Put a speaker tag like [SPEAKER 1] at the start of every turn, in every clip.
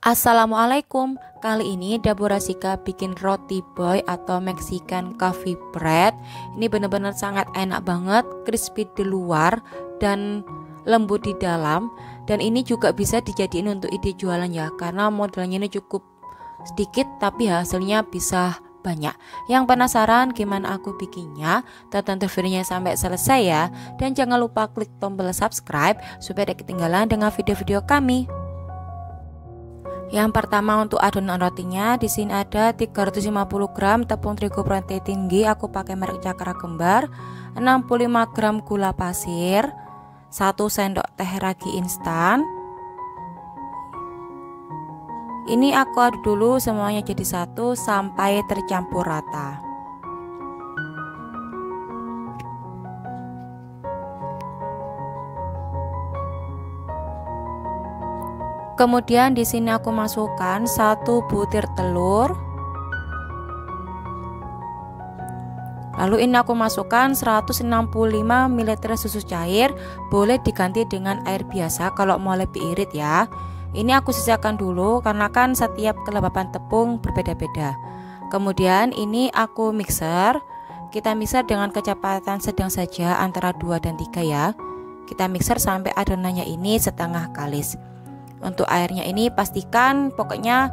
[SPEAKER 1] Assalamualaikum. Kali ini Deborah Sika bikin roti boy atau Mexican coffee bread. Ini benar-benar sangat enak banget, crispy di luar dan lembut di dalam. Dan ini juga bisa dijadiin untuk ide jualan ya, karena modalnya ini cukup sedikit tapi hasilnya bisa banyak. Yang penasaran gimana aku bikinnya? Tonton videonya sampai selesai ya. Dan jangan lupa klik tombol subscribe supaya tidak ketinggalan dengan video-video kami. Yang pertama untuk adonan rotinya, di sini ada 350 gram tepung terigu protein tinggi, aku pakai merek Cakra Kembar, 65 gram gula pasir, 1 sendok teh ragi instan. Ini aku aduk dulu semuanya jadi satu sampai tercampur rata. Kemudian di sini aku masukkan 1 butir telur. Lalu ini aku masukkan 165 ml susu cair, boleh diganti dengan air biasa kalau mau lebih irit ya. Ini aku sisakan dulu karena kan setiap kelembapan tepung berbeda-beda. Kemudian ini aku mixer. Kita mixer dengan kecepatan sedang saja antara 2 dan 3 ya. Kita mixer sampai adonannya ini setengah kalis. Untuk airnya ini pastikan pokoknya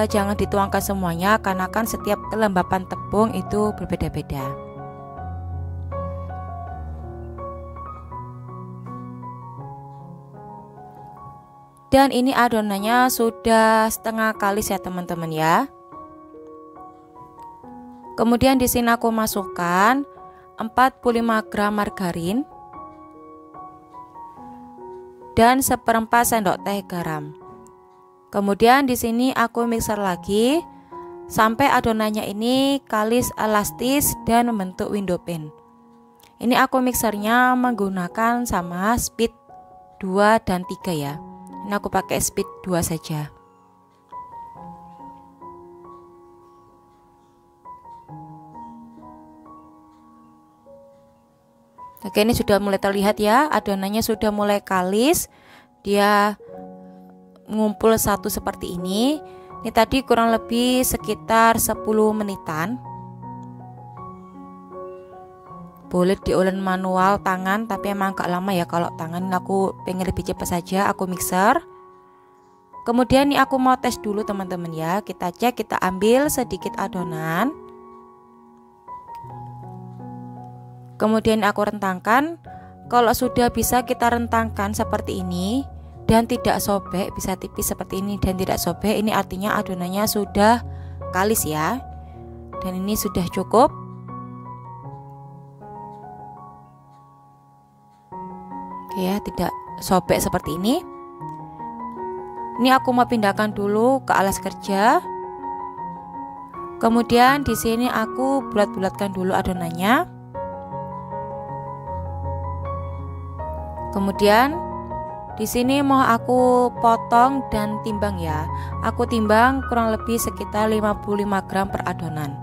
[SPEAKER 1] jangan dituangkan semuanya karena kan setiap kelembapan tepung itu berbeda-beda. Dan ini adonannya sudah setengah kalis ya teman-teman ya. Kemudian di sini aku masukkan 45 gram margarin dan 1/4 sendok teh garam. Kemudian di sini aku mixer lagi sampai adonannya ini kalis elastis dan membentuk window pane. Ini aku mixernya menggunakan sama speed 2 dan 3 ya. Ini aku pakai speed 2 saja. Oke, ini sudah mulai terlihat ya, adonannya sudah mulai kalis, dia ngumpul satu seperti ini. Ini tadi kurang lebih sekitar 10 menitan. Boleh diulen manual tangan, tapi emang agak lama ya kalau tangan. Aku pengen lebih cepat saja, aku mixer. Kemudian ini aku mau tes dulu teman-teman ya. Kita cek, kita ambil sedikit adonan. Kemudian aku rentangkan. Kalau sudah bisa kita rentangkan seperti ini dan tidak sobek, bisa tipis seperti ini dan tidak sobek, ini artinya adonannya sudah kalis ya. Dan ini sudah cukup. Oke ya, tidak sobek seperti ini. Ini aku mau pindahkan dulu ke alas kerja. Kemudian di sini aku bulat-bulatkan dulu adonannya. Kemudian di sini mau aku potong dan timbang ya. Aku timbang kurang lebih sekitar 55 gram per adonan.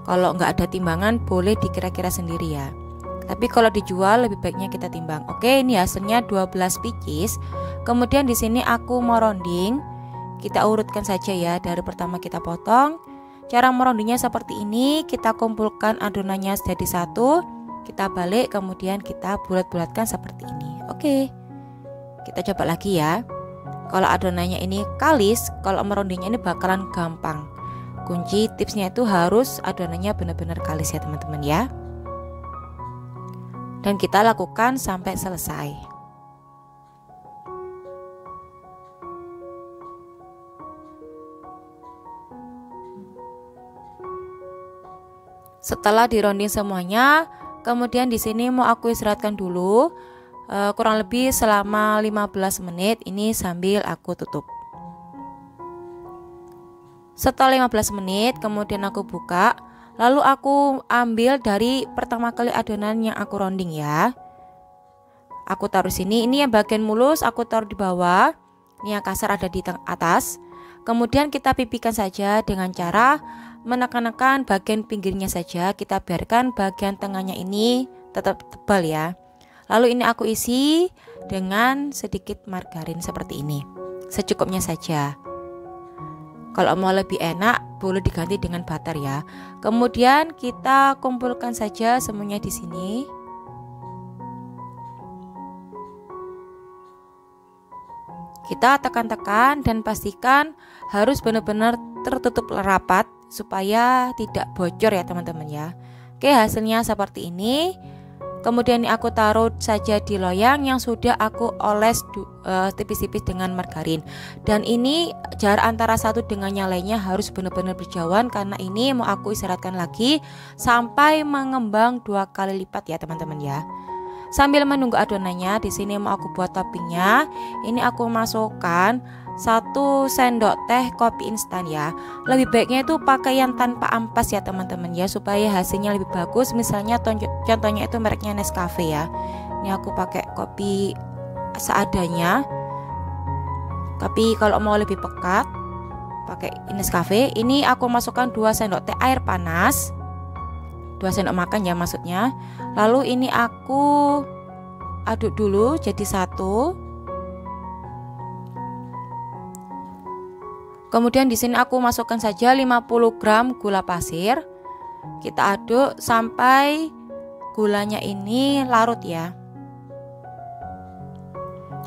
[SPEAKER 1] Kalau nggak ada timbangan boleh dikira-kira sendiri ya. Tapi kalau dijual lebih baiknya kita timbang. Oke, ini hasilnya 12 pieces. Kemudian di sini aku mau rounding. Kita urutkan saja ya, dari pertama kita potong. Cara merondingnya seperti ini, kita kumpulkan adonannya jadi satu. Kita balik, kemudian kita bulat-bulatkan seperti ini. Oke, kita coba lagi ya. Kalau adonannya ini kalis, kalau merondingnya ini bakalan gampang. Kunci tipsnya itu harus adonannya benar-benar kalis ya teman-teman ya. Dan kita lakukan sampai selesai. Setelah dironding semuanya, kemudian di sini mau aku istirahatkan dulu kurang lebih selama 15 menit ini sambil aku tutup. Setelah 15 menit kemudian aku buka, lalu aku ambil dari pertama kali adonan yang aku rounding ya. Aku taruh sini, ini yang bagian mulus aku taruh di bawah, ini yang kasar ada di atas. Kemudian kita pipihkan saja dengan cara menekan-nekan bagian pinggirnya saja. Kita biarkan bagian tengahnya ini tetap tebal ya. Lalu ini aku isi dengan sedikit margarin seperti ini. Secukupnya saja. Kalau mau lebih enak boleh diganti dengan butter ya. Kemudian kita kumpulkan saja semuanya di sini. Kita tekan-tekan dan pastikan harus benar-benar tertutup rapat supaya tidak bocor ya teman-teman ya. Oke, hasilnya seperti ini. Kemudian aku taruh saja di loyang yang sudah aku oles tipis-tipis dengan margarin. Dan ini jarak antara satu dengan yang lainnya harus benar-benar berjauhan, karena ini mau aku istirahatkan lagi sampai mengembang 2 kali lipat ya teman-teman ya. Sambil menunggu adonannya, di sini mau aku buat toppingnya. Ini aku masukkan 1 sendok teh kopi instan ya. Lebih baiknya itu pakai yang tanpa ampas ya teman-teman ya, supaya hasilnya lebih bagus. Misalnya contohnya itu mereknya Nescafe ya. Ini aku pakai kopi seadanya. Tapi kalau mau lebih pekat pakai Nescafe. Ini aku masukkan 2 sendok teh air panas, 2 sendok makan ya maksudnya. Lalu ini aku aduk dulu jadi satu. Kemudian di sini aku masukkan saja 50 gram gula pasir. Kita aduk sampai gulanya ini larut ya.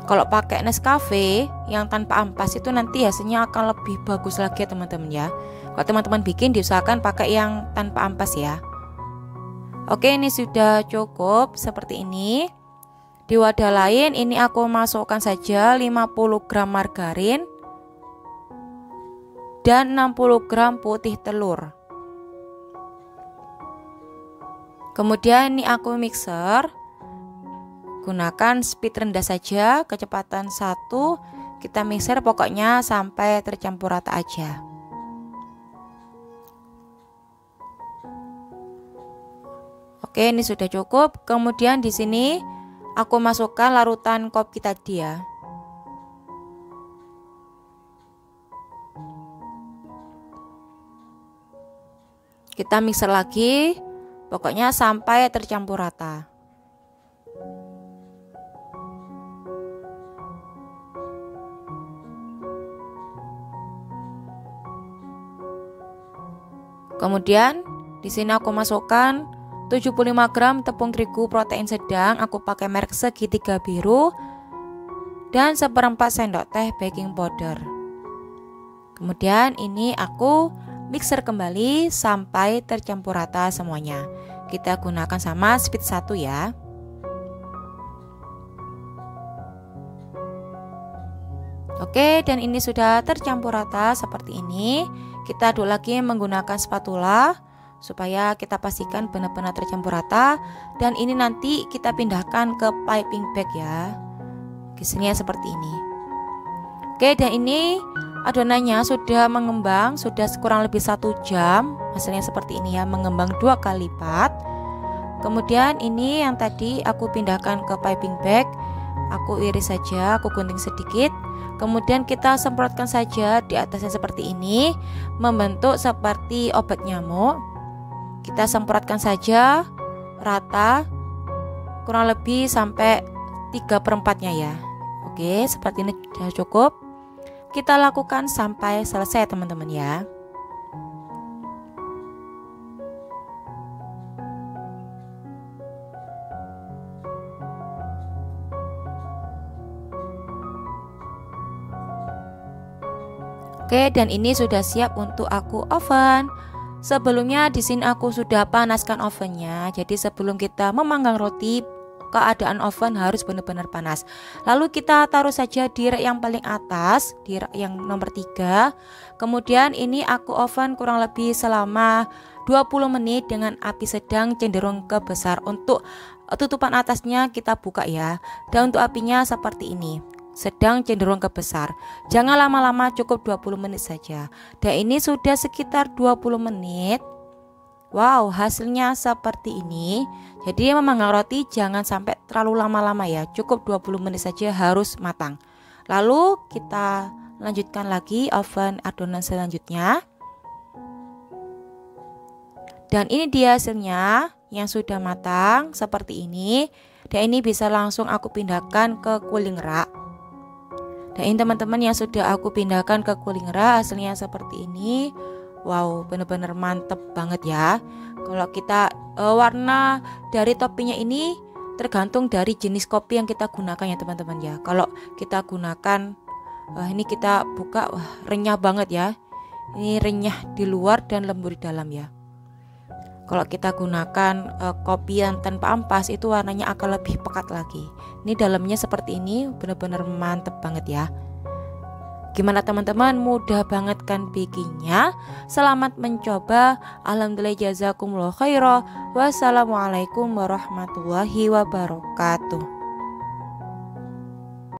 [SPEAKER 1] Kalau pakai Nescafe yang tanpa ampas itu nanti hasilnya akan lebih bagus lagi ya teman-teman ya. Kalau teman-teman bikin diusahakan pakai yang tanpa ampas ya. Oke, ini sudah cukup seperti ini. Di wadah lain ini aku masukkan saja 50 gram margarin dan 60 gram putih telur. Kemudian ini aku mixer. Gunakan speed rendah saja, kecepatan 1. Kita mixer pokoknya sampai tercampur rata aja. Oke, ini sudah cukup. Kemudian di sini aku masukkan larutan kopi tadi ya. Kita mixer lagi, pokoknya sampai tercampur rata. Kemudian di sini aku masukkan 75 gram tepung terigu protein sedang, aku pakai merek segitiga biru, dan 1/4 sendok teh baking powder. Kemudian ini aku mixer kembali sampai tercampur rata semuanya. Kita gunakan sama speed 1 ya. Oke, dan ini sudah tercampur rata seperti ini. Kita aduk lagi menggunakan spatula supaya kita pastikan benar-benar tercampur rata. Dan ini nanti kita pindahkan ke piping bag ya. Hasilnya seperti ini. Oke, dan ini adonannya sudah mengembang, sudah kurang lebih 1 jam. Hasilnya seperti ini ya, mengembang 2 kali lipat. Kemudian ini yang tadi aku pindahkan ke piping bag. Aku iris saja, aku gunting sedikit. Kemudian kita semprotkan saja di atasnya seperti ini, membentuk seperti obat nyamuk. Kita semprotkan saja rata, kurang lebih sampai 3/4-nya ya. Oke, seperti ini sudah cukup. Kita lakukan sampai selesai teman-teman ya. Oke, dan ini sudah siap untuk aku oven. Sebelumnya di sini aku sudah panaskan ovennya. Jadi sebelum kita memanggang roti, keadaan oven harus benar-benar panas. Lalu kita taruh saja di rak yang paling atas, di rak yang nomor 3. Kemudian ini aku oven kurang lebih selama 20 menit dengan api sedang cenderung ke besar. Untuk tutupan atasnya kita buka ya. Dan untuk apinya seperti ini, sedang cenderung ke besar. Jangan lama-lama, cukup 20 menit saja. Dan ini sudah sekitar 20 menit. Wow, hasilnya seperti ini. Jadi memanggang roti jangan sampai terlalu lama-lama ya. Cukup 20 menit saja harus matang. Lalu kita lanjutkan lagi oven adonan selanjutnya. Dan ini dia hasilnya yang sudah matang seperti ini. Dan ini bisa langsung aku pindahkan ke cooling rack. Dan ini teman-teman yang sudah aku pindahkan ke Kulingera hasilnya seperti ini. Wow, bener-bener mantep banget ya. Kalau kita warna dari toppingnya ini tergantung dari jenis kopi yang kita gunakan ya teman-teman ya. Kalau kita gunakan ini kita buka, wah renyah banget ya. Ini renyah di luar dan lembut di dalam ya. Kalau kita gunakan kopi yang tanpa ampas itu warnanya akan lebih pekat lagi. Ini dalamnya seperti ini, benar-benar mantep banget ya. Gimana teman-teman, mudah banget kan bikinnya? Selamat mencoba. Alhamdulillah, jazakumullah khairah. Wassalamualaikum warahmatullahi wabarakatuh.